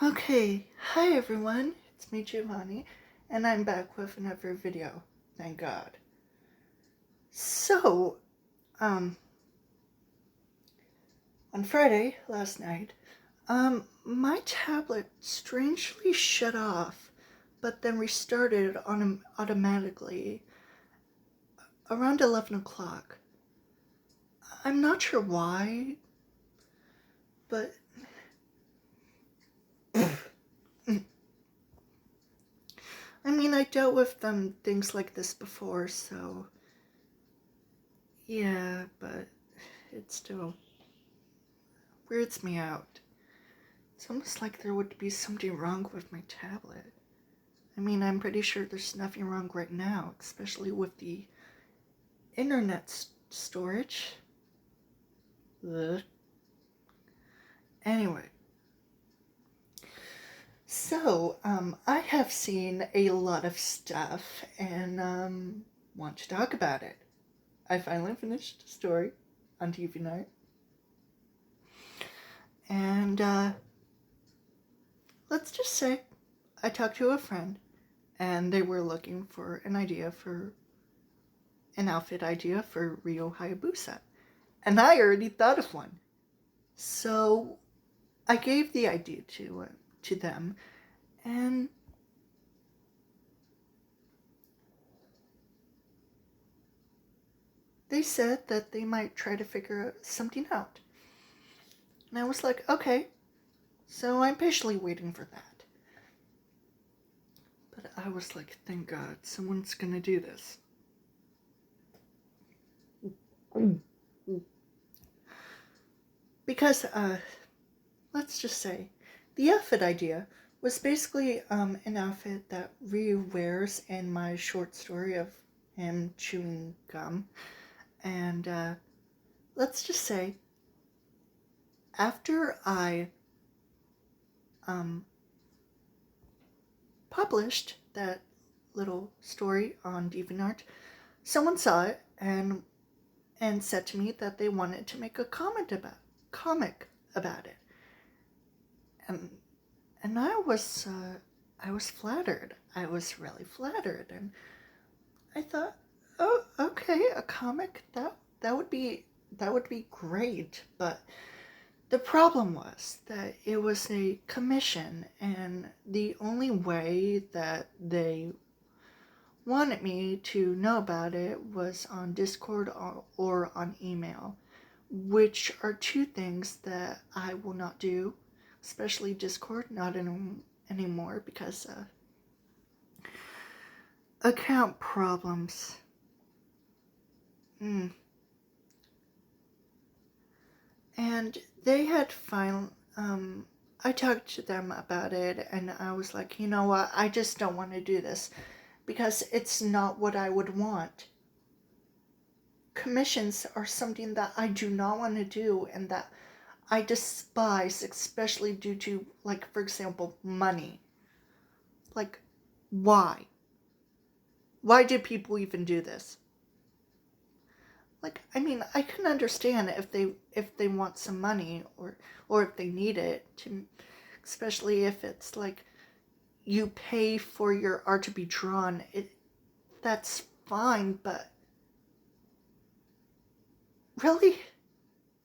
Okay, hi everyone, it's me Giovanni, and I'm back with another video, thank God. So, on Friday, last night, my tablet strangely shut off, but then restarted automatically around 11 o'clock. I'm not sure why, but I mean, I dealt with things like this before, so yeah, but it still weirds me out. It's almost like there would be something wrong with my tablet. I mean, I'm pretty sure there's nothing wrong right now, especially with the internet storage. Ugh. Anyway, so, I have seen a lot of stuff and, want to talk about it. I finally finished the story on TV Night. And, let's just say I talked to a friend and they were looking for an outfit idea for Rio Hayabusa. And I already thought of one. So I gave the idea to them, and they said that they might try to figure something out. And I was like, okay, so I'm patiently waiting for that. But I was like, thank God, someone's gonna do this. Because, let's just say, the outfit idea was basically an outfit that Ryu wears in my short story of him chewing gum. And let's just say, after I published that little story on DeviantArt, someone saw it and said to me that they wanted to make a comic about it, and I was flattered. I was really flattered, and I thought, oh, okay, a comic that would be great, but the problem was that it was a commission, and the only way that they wanted me to know about it was on Discord or on email, which are two things that I will not do, especially Discord, not anymore because account problems. And they had I talked to them about it, and I was like, you know what, I just don't want to do this because it's not what I would want. Commissions are something that I do not want to do and that I despise, especially due to, like, for example, money. Like, why? Why do people even do this? Like, I mean, I can understand if they want some money or if they need it to, especially if it's like you pay for your art to be drawn. That's fine, but really,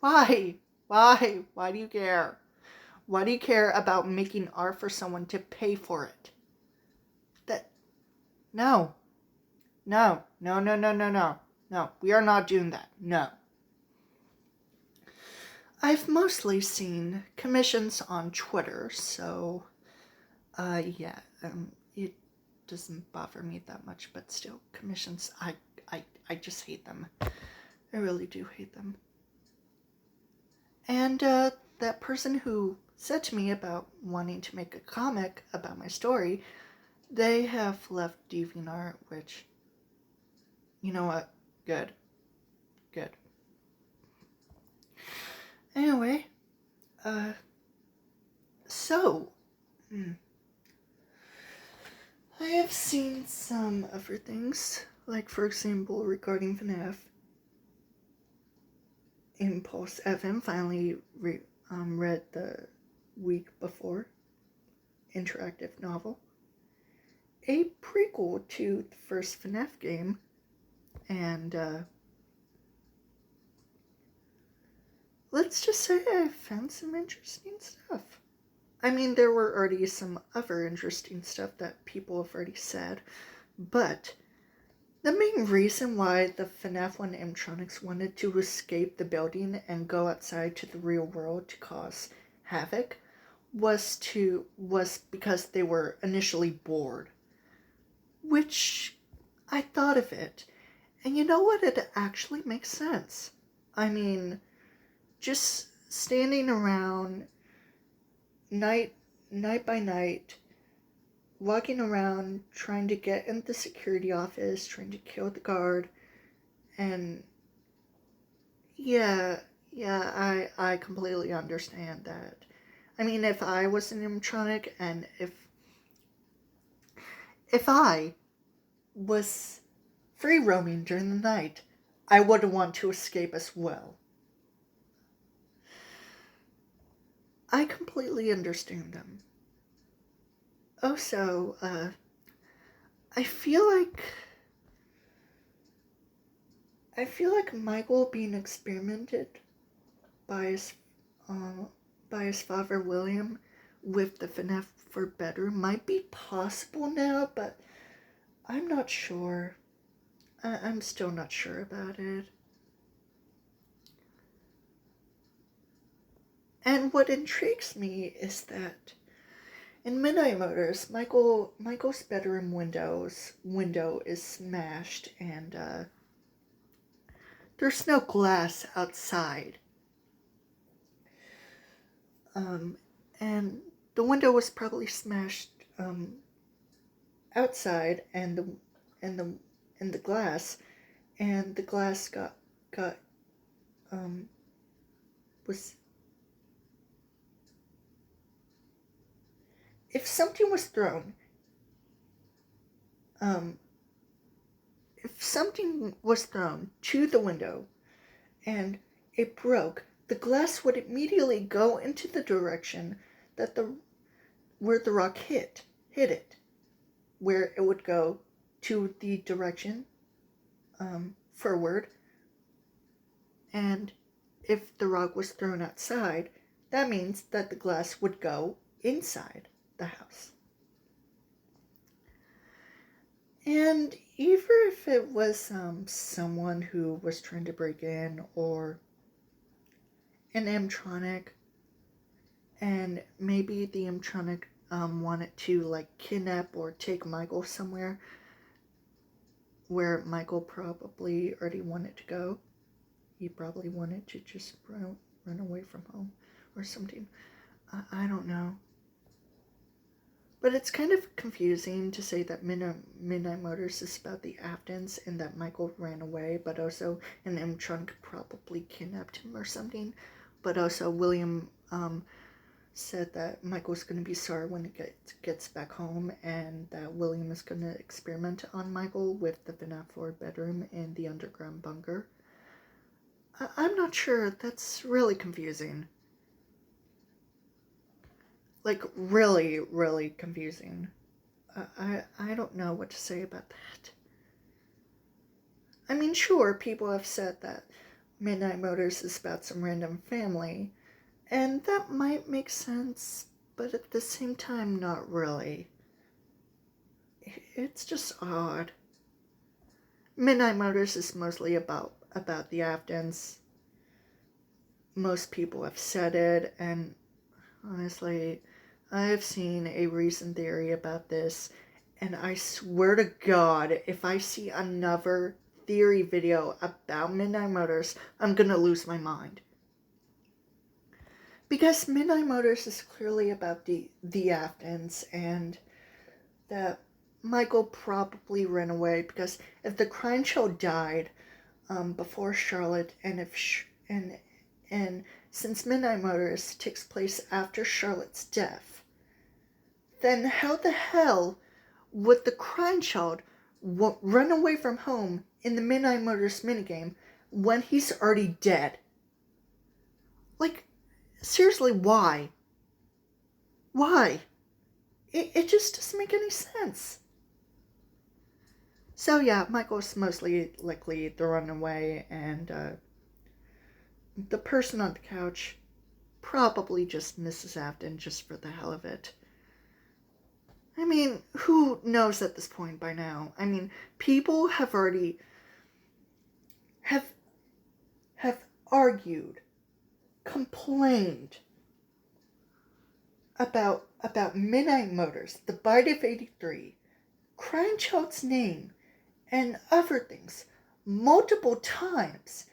why? Why do you care? Why do you care about making art for someone to pay for it? That no, no, no, no, no, no, no, no. We are not doing that. No. I've mostly seen commissions on Twitter, so, yeah, it doesn't bother me that much, but still, commissions, I just hate them. I really do hate them. And, that person who said to me about wanting to make a comic about my story, they have left DeviantArt, which, you know what, good. Anyway, so, I have seen some other things, like, for example, regarding Fnaf. Impulse FM finally read the week before. interactive novel, a prequel to the first Fnaf game, and let's just say I found some interesting stuff. I mean, there were already some other interesting stuff that people have already said, but the main reason why the FNAF 1 animatronics wanted to escape the building and go outside to the real world to cause havoc was because they were initially bored. Which, I thought of it, and you know what? It actually makes sense. I mean, just standing around night by night, walking around, trying to get in the security office, trying to kill the guard, and yeah, I completely understand that. I mean, if I was an animatronic, and if I was free roaming during the night, I would want to escape as well. I completely understand them. Also, I feel like Michael being experimented by his father William with the Fnaf for bedroom might be possible now, but I'm not sure. I'm still not sure about it. And what intrigues me is that in Midnight Motors, Michael's bedroom window is smashed, and there's no glass outside. And the window was probably smashed outside, and the glass got was. If something was thrown, to the window and it broke, the glass would immediately go into the direction that where the rock hit it, where it would go to the direction forward. And if the rock was thrown outside, that means that the glass would go inside the house. And even if it was someone who was trying to break in, or an animatronic, and maybe the animatronic wanted to like kidnap or take Michael somewhere where Michael probably already wanted to go. He probably wanted to just run away from home or something. I don't know. But it's kind of confusing to say that Midnight Motors is about the Aftons and that Michael ran away, but also an animatronic probably kidnapped him or something. But also William said that Michael's going to be sorry when he gets back home, and that William is going to experiment on Michael with the Fnaf 4 bedroom in the underground bunker. I'm not sure. That's really confusing. Like, really, really confusing. I don't know what to say about that. I mean, sure, people have said that Midnight Motors is about some random family, and that might make sense, but at the same time, not really. It's just odd. Midnight Motors is mostly about the Aftons. Most people have said it, and honestly, I've seen a recent theory about this, and I swear to God, if I see another theory video about Midnight Motors, I'm gonna lose my mind. Because Midnight Motors is clearly about the Aftons, and that Michael probably ran away, because if the crime show died before Charlotte, and and since Midnight Motors takes place after Charlotte's death, then how the hell would the crime child run away from home in the Midnight Motors minigame when he's already dead? Like, seriously, why? Why? It just doesn't make any sense. So yeah, Michael's mostly likely thrown away, and the person on the couch probably just Mrs. Afton just for the hell of it. I mean, who knows at this point by now? I mean, people have already have argued, complained about Midnight Motors, the Bite of 83, Crying Child's Name, and other things multiple times,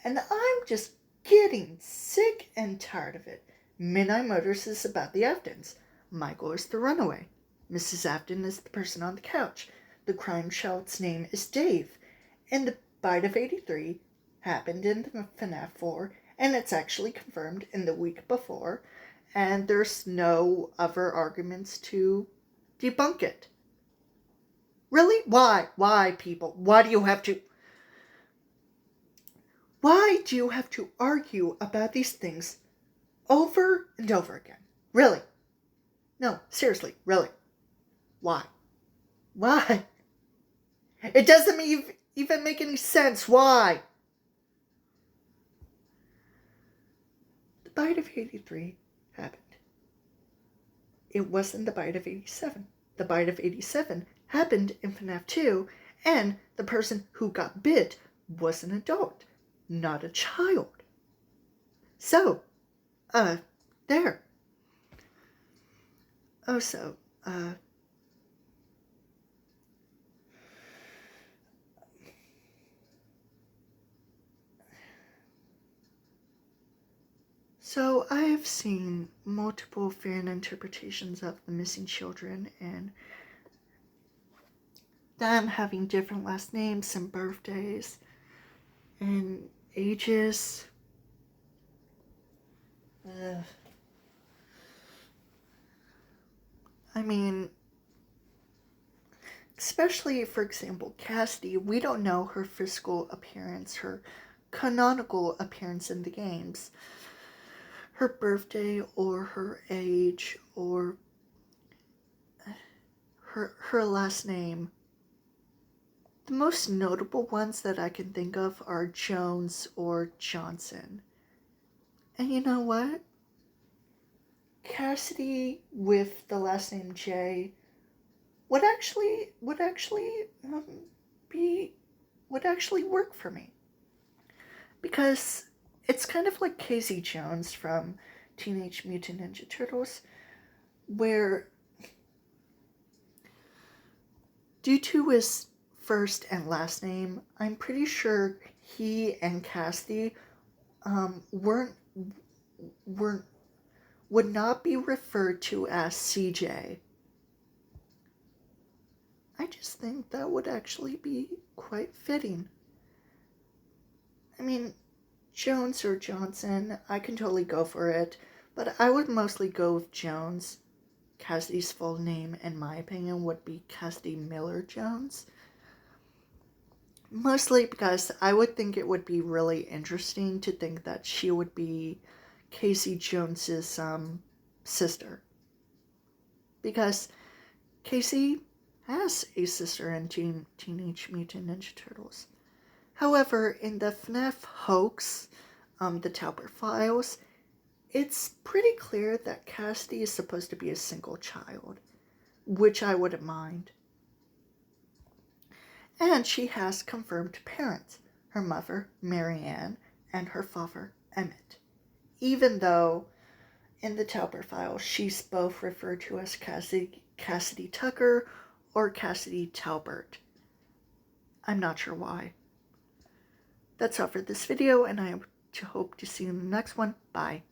and I'm just getting sick and tired of it. Midnight Motors is about the Aftons. Michael is the runaway. Mrs. Afton is the person on the couch. The Crying Child's Name is Dave. And the Bite of 83 happened in the Fnaf 4, and it's actually confirmed in the week before, and there's no other arguments to debunk it. Really? Why? Why, people? Why do you have to argue about these things over and over again? Really? No, seriously, really. Why? Why? It doesn't even make any sense. Why? The Bite of 83 happened. It wasn't the Bite of 87. The Bite of 87 happened in Fnaf 2, and the person who got bit was an adult, not a child. So, there. Also, so I have seen multiple fan interpretations of the missing children and them having different last names and birthdays and ages. I mean, especially, for example, Cassidy, we don't know her physical appearance, her canonical appearance in the games, her birthday or her age or her last name. The most notable ones that I can think of are Jones or Johnson. And you know what? Cassidy with the last name J would actually work for me, because it's kind of like Casey Jones from Teenage Mutant Ninja Turtles, where due to his first and last name, I'm pretty sure he and Cassidy would not be referred to as CJ. I just think that would actually be quite fitting. I mean, Jones or Johnson, I can totally go for it, but I would mostly go with Jones. Cassidy's full name, in my opinion, would be Cassidy Miller Jones. Mostly because I would think it would be really interesting to think that she would be Casey Jones's sister. Because Casey has a sister in Teenage Mutant Ninja Turtles. However, in the Fnaf hoax, the Talbot Files, it's pretty clear that Cassidy is supposed to be a single child, which I wouldn't mind. And she has confirmed parents, her mother, Marianne, and her father, Emmett. Even though in the Talbot Files, she's both referred to as Cassidy Tucker or Cassidy Talbot. I'm not sure why. That's all for this video, and I hope to see you in the next one. Bye.